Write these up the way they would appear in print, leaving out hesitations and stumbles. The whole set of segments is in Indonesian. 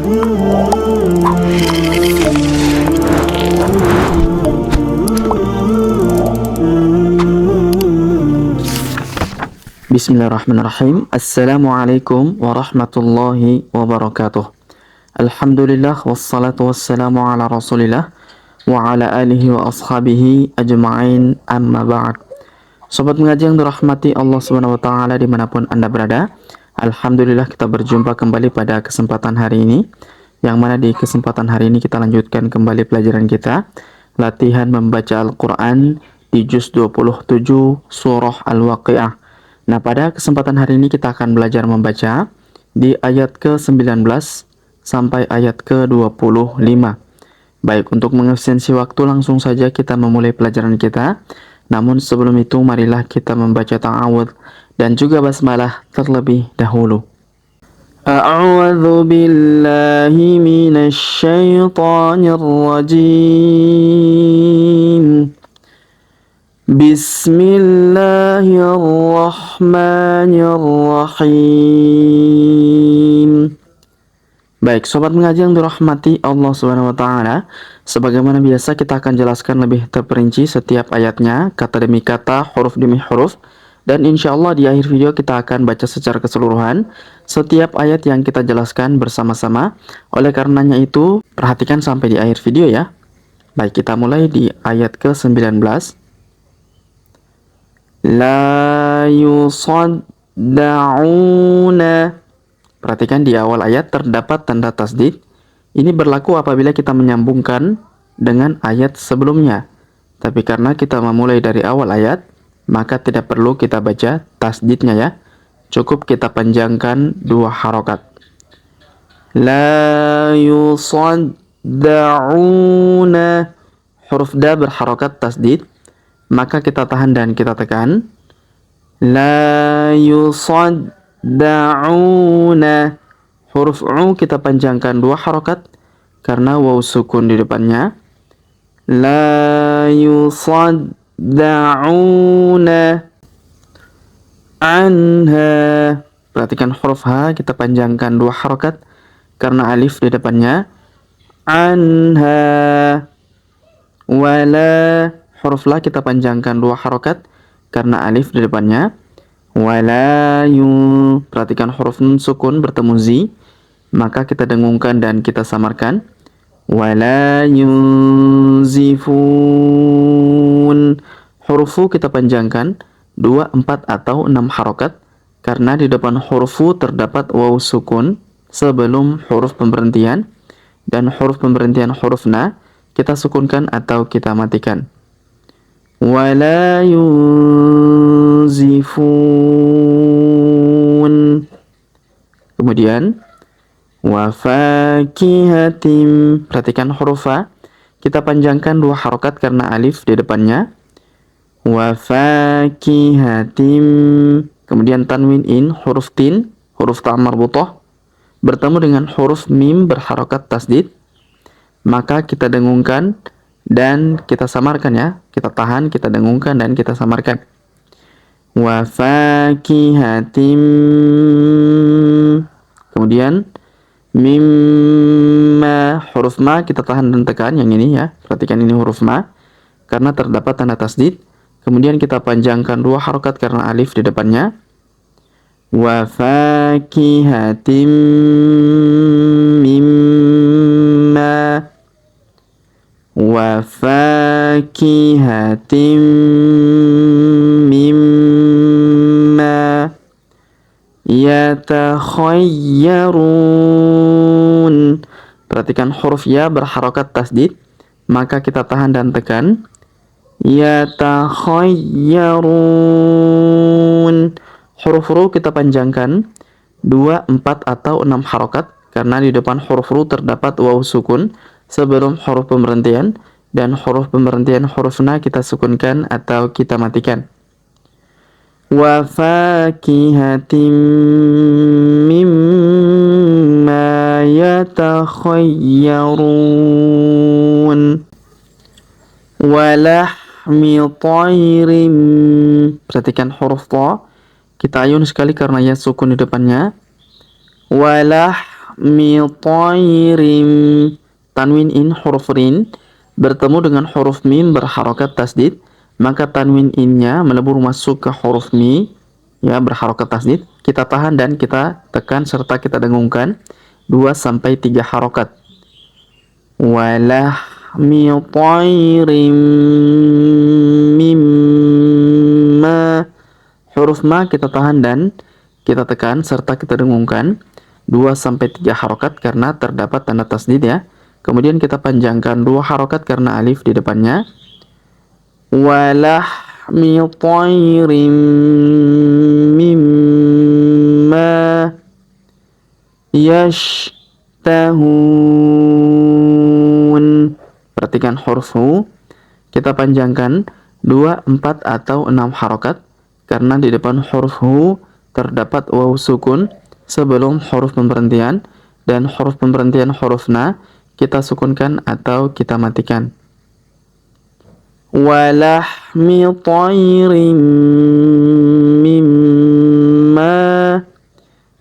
Bismillahirrahmanirrahim. Assalamualaikum warahmatullahi wabarakatuh. Alhamdulillah wassalatu wassalamu ala rasulillah wa ala alihi wa ashabihi ajma'in, amma ba'd. Sobat mengaji yang dirahmati Allah Subhanahu wa taala dimanapun Anda berada, alhamdulillah kita berjumpa kembali pada kesempatan hari ini, yang mana di kesempatan hari ini kita lanjutkan kembali pelajaran kita latihan membaca Al-Quran di juz 27 surah Al-Waqi'ah. Nah, pada kesempatan hari ini kita akan belajar membaca di ayat ke-19 sampai ayat ke-25. Baik, untuk mengefisiensi waktu langsung saja kita memulai pelajaran kita. Namun sebelum itu marilah kita membaca ta'awudz dan juga basmalah terlebih dahulu. A'udzu billahi minasy syaithanir rajim. Bismillahirrahmanirrahim. Baik, sobat mengaji yang dirahmati Allah Subhanahu wa taala, sebagaimana biasa kita akan jelaskan lebih terperinci setiap ayatnya, kata demi kata, huruf demi huruf, dan insya Allah di akhir video kita akan baca secara keseluruhan setiap ayat yang kita jelaskan bersama-sama. Oleh karenanya itu, perhatikan sampai di akhir video ya. Baik, kita mulai di ayat ke-19. La yusadda'una. Perhatikan di awal ayat terdapat tanda tasdid. Ini berlaku apabila kita menyambungkan dengan ayat sebelumnya. Tapi karena kita memulai dari awal ayat, maka tidak perlu kita baca tasdidnya ya. Cukup kita panjangkan dua harokat. La yusadda'una. Huruf da berharokat tasdid, maka kita tahan dan kita tekan. La yusadda'una. Huruf u kita panjangkan dua harokat karena waw sukun di depannya. La yusadda'una anha. Perhatikan huruf h kita panjangkan dua harokat karena alif di depannya. Anha. Wala. Huruf la kita panjangkan dua harokat karena alif di depannya. Wala yu. Perhatikan huruf nun sukun bertemu zi, maka kita dengungkan dan kita samarkan. Wala yunzifun. Huruf fu kita panjangkan 2, 4 atau 6 harokat karena di depan huruf fu terdapat waw sukun sebelum huruf pemberhentian, dan huruf pemberhentian huruf na kita sukunkan atau kita matikan. Wala yunzifun. Kemudian wa fakihatim. Perhatikan huruf fa kita panjangkan dua harokat karena alif di depannya. Wa fakihatim. Kemudian tanwin in, huruf tin, huruf ta marbutah bertemu dengan huruf mim berharokat tasdid, maka kita dengungkan dan kita samarkan ya. Kita tahan, kita dengungkan dan kita samarkan. Wa fakihatim. Kemudian mimma. Huruf ma kita tahan dan tekan yang ini ya. Perhatikan ini huruf ma karena terdapat tanda tasdid. Kemudian kita panjangkan dua harokat karena alif di depannya. Wa fakihatim mimma. Wa fakihatim mimma yatakhayyarun. Perhatikan huruf ya berharokat tasdid, maka kita tahan dan tekan. Yatakhayyarun. Huruf ru kita panjangkan 2, 4 atau 6 harokat karena di depan huruf ru terdapat waw sukun sebelum huruf pemberhentian, dan huruf pemberhentian huruf na kita sukunkan atau kita matikan. Wa fakihatim mimma yatakhayyarun. Wa lahmi tayrim. Perhatikan huruf ta kita ayun sekali karena ya sukun di depannya. Wa lahmi tayrim. Tanwin in huruf rin bertemu dengan huruf mim berharokat tasdid, maka tanwin innya melebur masuk ke huruf mi, ya, berharokat tasdid. Kita tahan dan kita tekan serta kita dengungkan 2 sampai 3 harokat. Walahmi tayrim mimma. Huruf ma kita tahan dan kita tekan serta kita dengungkan 2 sampai 3 harokat karena terdapat tanda tasdid, ya. Kemudian kita panjangkan 2 harokat karena alif di depannya. Walahmi tayrim mimma yashtahun. Perhatikan huruf hu kita panjangkan 2, 4 atau 6 harokat karena di depan huruf hu terdapat waw sukun sebelum huruf pemberhentian, dan huruf pemberhentian huruf na kita sukunkan atau kita matikan. Walahmi tayrim mimma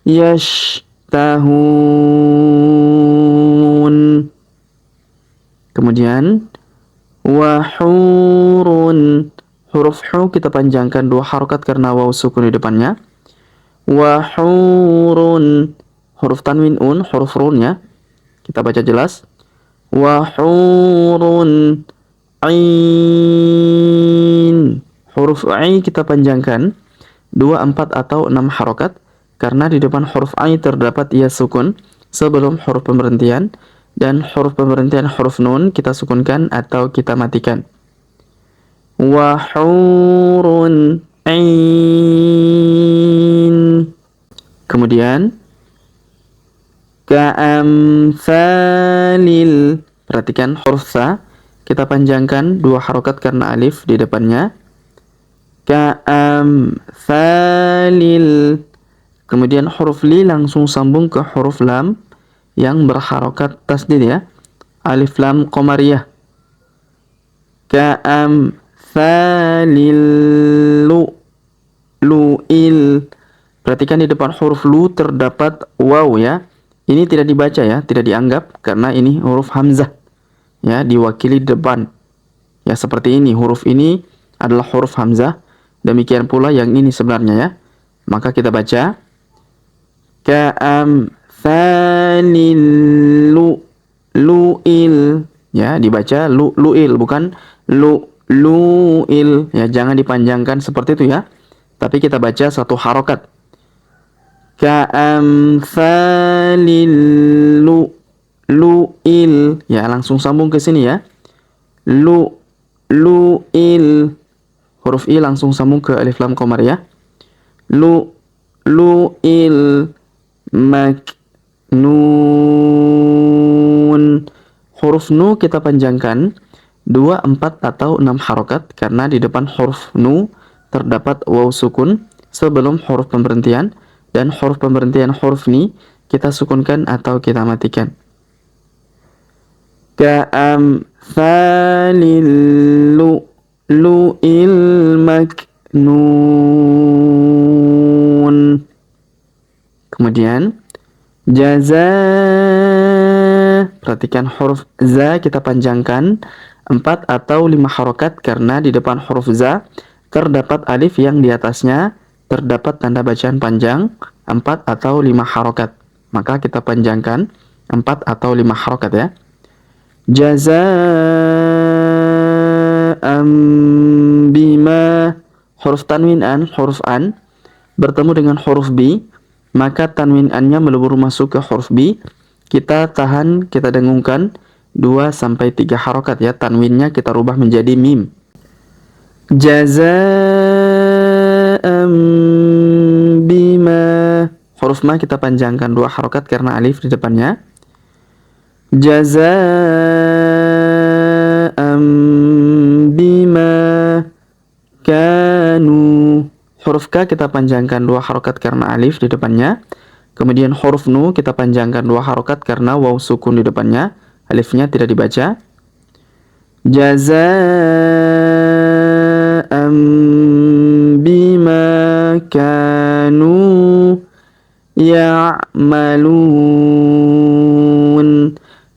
yashtahun. Kemudian wahurun. Huruf hu kita panjangkan 2 harokat karena waw sukun di depannya. Wahurun. Huruf tanwin un, huruf run, ya. Kita baca jelas. Wahurun ain. Huruf ai kita panjangkan 2, 4 atau 6 harokat karena di depan huruf ai terdapat ia sukun sebelum huruf pemberhentian, dan huruf pemberhentian huruf nun kita sukunkan atau kita matikan. Wahurun ain. Kemudian ka'amsalil. Perhatikan huruf sa kita panjangkan 2 harokat karena alif di depannya. Ka'amsalil. Kemudian huruf li langsung sambung ke huruf lam yang berharokat tasdid, ya. Alif lam qamariyah. Ka'amsalil lu'il. Perhatikan di depan huruf lu terdapat waw, ya. Ini tidak dibaca, ya, tidak dianggap karena ini huruf hamzah, ya, diwakili depan. Ya, seperti ini. Huruf ini adalah huruf hamzah. Demikian pula yang ini sebenarnya, ya. Maka kita baca ka'amsalil lu'il, ya, dibaca lu'il bukan lu'il, ya. Jangan dipanjangkan seperti itu, ya. Tapi kita baca satu harokat. Ka'amsalil lu'il, ya, langsung sambung ke sini, ya. Lu'il. Huruf i langsung sambung ke alif lam qamariyah. Lu'il maknun. Huruf nu kita panjangkan 2, 4 atau 6 harokat karena di depan huruf nu terdapat waw sukun sebelum huruf pemberhentian, dan huruf pemberhentian huruf ni kita sukunkan atau kita matikan. Ka'amsalil lu'il maknun. Kemudian jaza. Perhatikan huruf za kita panjangkan 4 atau 5 harokat karena di depan huruf za terdapat alif yang di atasnya terdapat tanda bacaan panjang 4 atau 5 harokat. Maka kita panjangkan 4 atau 5 harokat, ya. Jaza'am bima. Huruf tanwin an, huruf an bertemu dengan huruf bi, maka tanwin annya melebur masuk ke huruf bi. Kita tahan, kita dengungkan 2 sampai 3 harokat, ya. Tanwinnya kita rubah menjadi mim. Jaza'am bima. Huruf ma kita panjangkan 2 harokat karena alif di depannya. Jaza'am bima kanu. Huruf ka kita panjangkan 2 harokat karena alif di depannya. Kemudian huruf nu kita panjangkan 2 harokat karena waw sukun di depannya. Alifnya tidak dibaca. Jaza'am bima kanu ya'malun.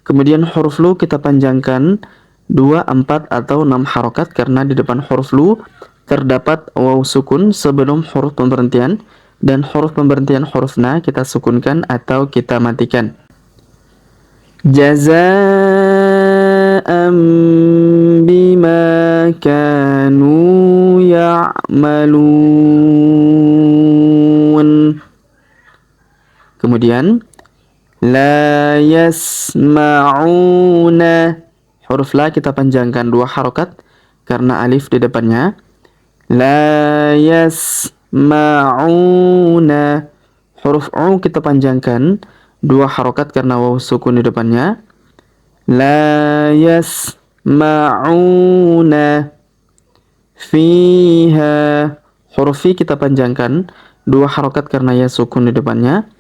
Kemudian huruf lu kita panjangkan 2, 4 atau 6 harokat karena di depan huruf lu terdapat waw sukun sebelum huruf pemberhentian, dan huruf pemberhentian huruf na kita sukunkan atau kita matikan. Jazaa'an bima kanu ya'malun. Kemudian la yasma'una, huruf la kita panjangkan 2 harokat karena alif di depannya. La yasma'una, huruf u kita panjangkan 2 harokat karena waw sukun di depannya. La yasma'una fiha, huruf fi kita panjangkan 2 harokat karena ya sukun di depannya.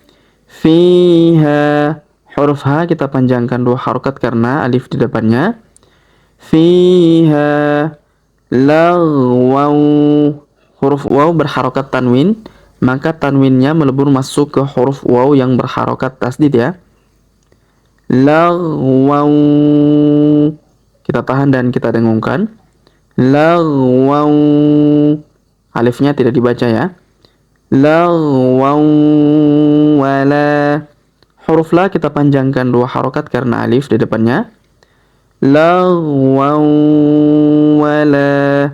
Fiha, huruf ha kita panjangkan 2 harokat karena alif di depannya. Fiha lagwaw, huruf waw berharokat tanwin, maka tanwinnya melebur masuk ke huruf waw yang berharokat tasdid ya. Lagwaw, kita tahan dan kita dengungkan. Lagwaw, alifnya tidak dibaca ya. Lagwaw wala, huruf la kita panjangkan 2 harokat karena alif di depannya. Lagwaw wala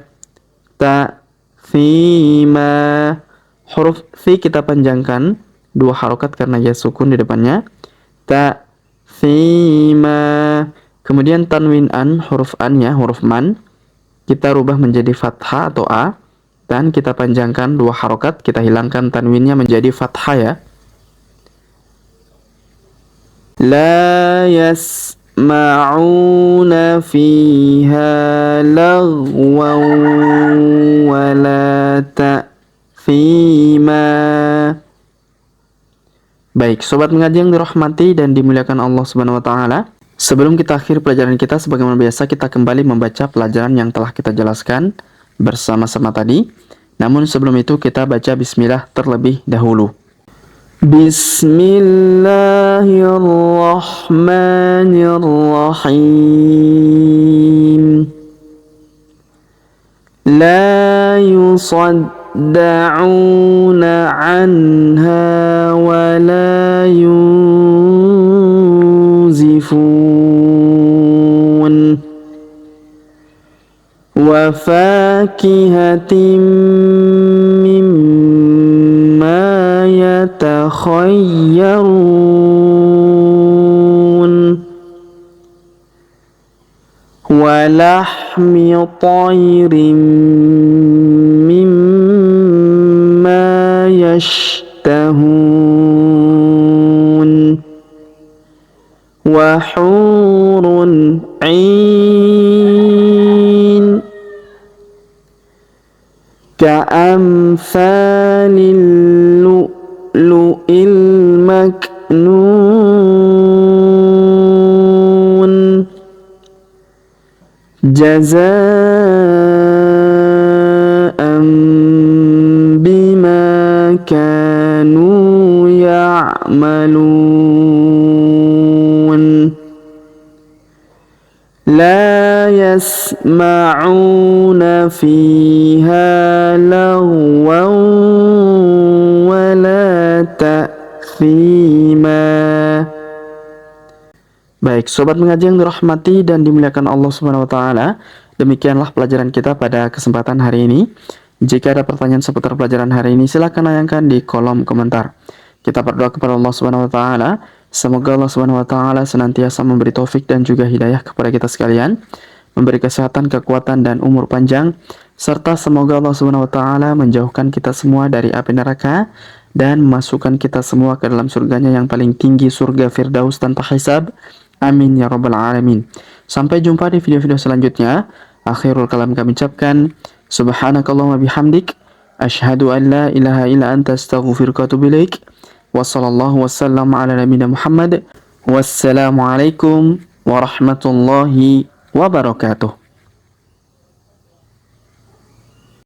ta'thima, huruf fi kita panjangkan 2 harokat karena ya sukun di depannya. Ta'thima, kemudian tanwin an, huruf an ya, huruf man kita rubah menjadi fathah atau a, dan kita panjangkan 2 harokat, kita hilangkan tanwinnya menjadi fathah ya. La yasma'una fiha lagwaw wala ta'thima. Baik, sobat mengaji yang dirahmati dan dimuliakan Allah Subhanahu wa taala. Sebelum kita akhir pelajaran kita, sebagaimana biasa kita kembali membaca pelajaran yang telah kita jelaskan bersama-sama tadi. Namun sebelum itu kita baca bismillah terlebih dahulu. Bismillahirrahmanirrahim. La yusadda'una anha wa la yunzifun. Wa fakihatin mimma yatakhayyarun. Wa lahmi tayrin mimma yashtahun. Wa hurun 'ain ka'amsalil lu'lu'il maknun. Jazaa'an bima kanu ya'malun. La yasma'una fiha lagwaw wala ta'thima. Baik, sobat mengaji yang dirahmati dan dimuliakan Allah Subhanahu wa taala, demikianlah pelajaran kita pada kesempatan hari ini. Jika ada pertanyaan seputar pelajaran hari ini, silakan layangkan di kolom komentar. Kita berdoa kepada Allah Subhanahu wa taala, semoga Allah Subhanahu wa taala senantiasa memberi taufik dan juga hidayah kepada kita sekalian, memberi kesehatan, kekuatan dan umur panjang, serta semoga Allah Subhanahu wa taala menjauhkan kita semua dari api neraka dan memasukkan kita semua ke dalam surganya yang paling tinggi, surga Firdaus tanpa hisab. Amin ya rabbal alamin. Sampai jumpa di video-video selanjutnya. Akhirul kalam kami ucapkan subhanakallahumma bihamdik asyhadu an la ilaha illa anta astaghfiruka wa atubu ilaik. Wassallallahu wasallam ala nabiyina Muhammad. Wassalamualaikum warahmatullahi wabarakatuh.